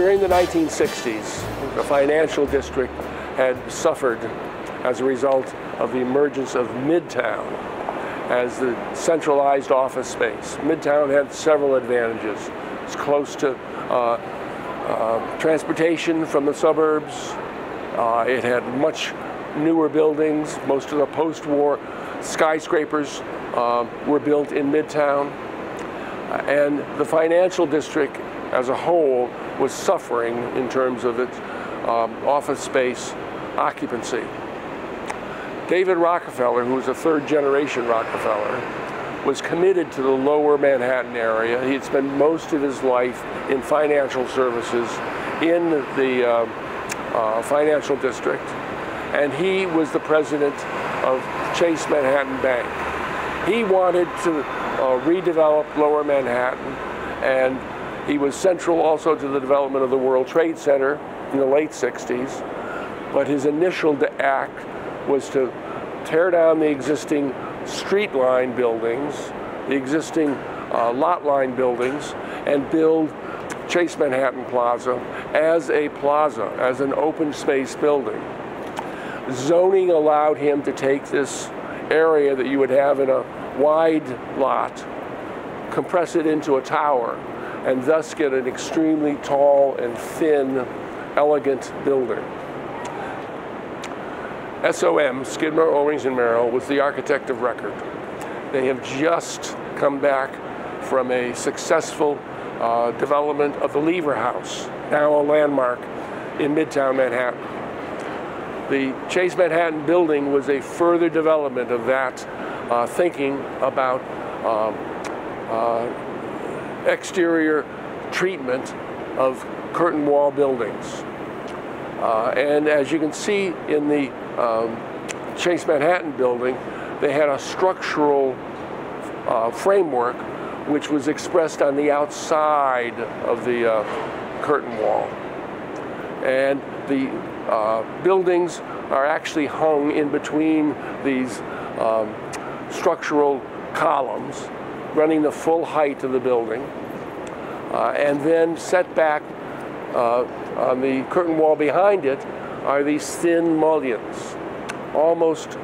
During the 1960s, the financial district had suffered as a result of the emergence of Midtown as the centralized office space. Midtown had several advantages. It's close to transportation from the suburbs. It had much newer buildings. Most of the post-war skyscrapers were built in Midtown. And the financial district as a whole was suffering in terms of its office space occupancy. David Rockefeller, who was a third-generation Rockefeller, was committed to the lower Manhattan area. He had spent most of his life in financial services in the financial district, and he was the president of Chase Manhattan Bank. He wanted to redevelop lower Manhattan, and he was central also to the development of the World Trade Center in the late 60s, but his initial act was to tear down the existing street line buildings, the existing lot line buildings, and build Chase Manhattan Plaza, as an open space building. Zoning allowed him to take this area that you would have in a wide lot, compress it into a tower, and thus get an extremely tall and thin, elegant building. SOM, Skidmore, Owings & Merrill, was the architect of record. They have just come back from a successful development of the Lever House, now a landmark in Midtown Manhattan. The Chase Manhattan building was a further development of that thinking about exterior treatment of curtain wall buildings. And as you can see in the Chase Manhattan building, they had a structural framework which was expressed on the outside of the curtain wall. And the buildings are actually hung in between these structural columns, running the full height of the building, and then set back on the curtain wall behind it are these thin mullions, almost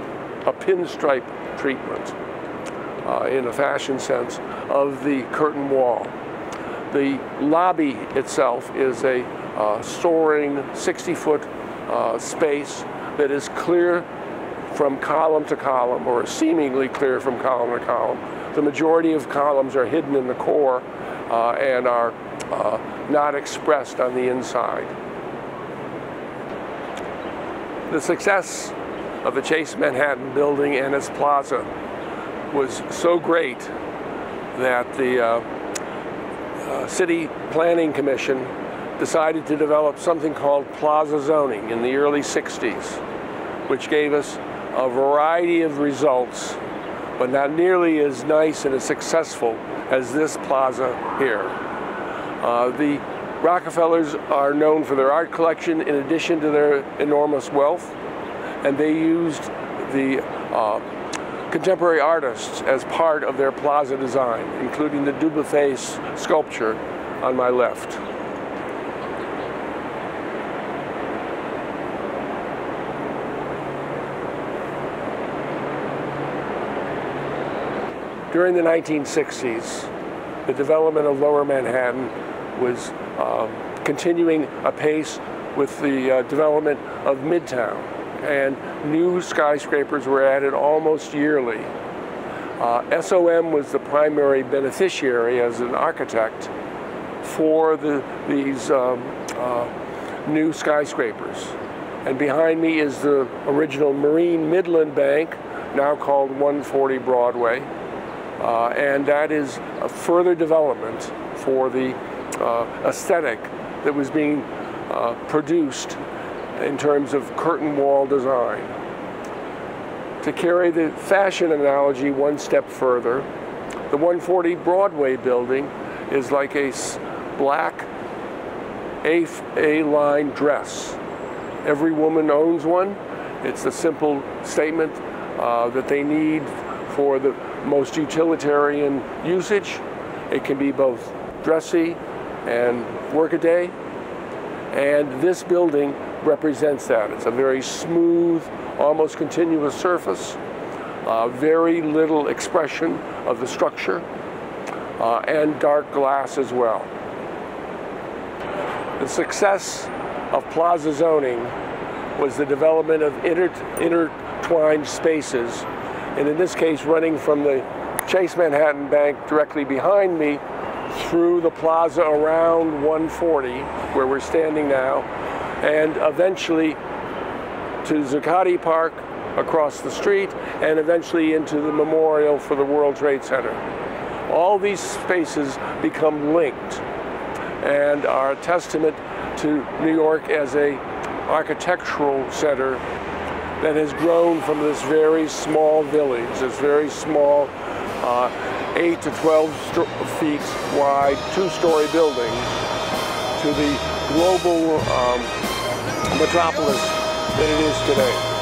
a pinstripe treatment in a fashion sense of the curtain wall. The lobby itself is a soaring 60-foot space that is clear from column to column, or seemingly clear from column to column. The majority of columns are hidden in the core and are not expressed on the inside. The success of the Chase Manhattan building and its plaza was so great that the City Planning Commission decided to develop something called plaza zoning in the early 60s, which gave us a variety of results, but not nearly as nice and as successful as this plaza here. The Rockefellers are known for their art collection in addition to their enormous wealth, and they used the contemporary artists as part of their plaza design, including the Dubuffet's sculpture on my left. During the 1960s, the development of Lower Manhattan was continuing apace with the development of Midtown, and new skyscrapers were added almost yearly. SOM was the primary beneficiary as an architect for these new skyscrapers. And behind me is the original Marine Midland Bank, now called 140 Broadway. And that is a further development for the aesthetic that was being produced in terms of curtain wall design. To carry the fashion analogy one step further, the 140 Broadway building is like a black A-line dress. Every woman owns one. It's a simple statement that they need for the most utilitarian usage. It can be both dressy and workaday, And this building represents that. It's a very smooth, almost continuous surface, very little expression of the structure, and dark glass as well. The success of plaza zoning was the development of intertwined spaces, and in this case running from the Chase Manhattan Bank directly behind me through the plaza around 140, where we're standing now, and eventually to Zuccotti Park across the street, and eventually into the memorial for the World Trade Center. All these spaces become linked and are a testament to New York as a architectural center that has grown from this very small village, this very small 8 to 12 feet wide, 2-story building, to the global metropolis that it is today.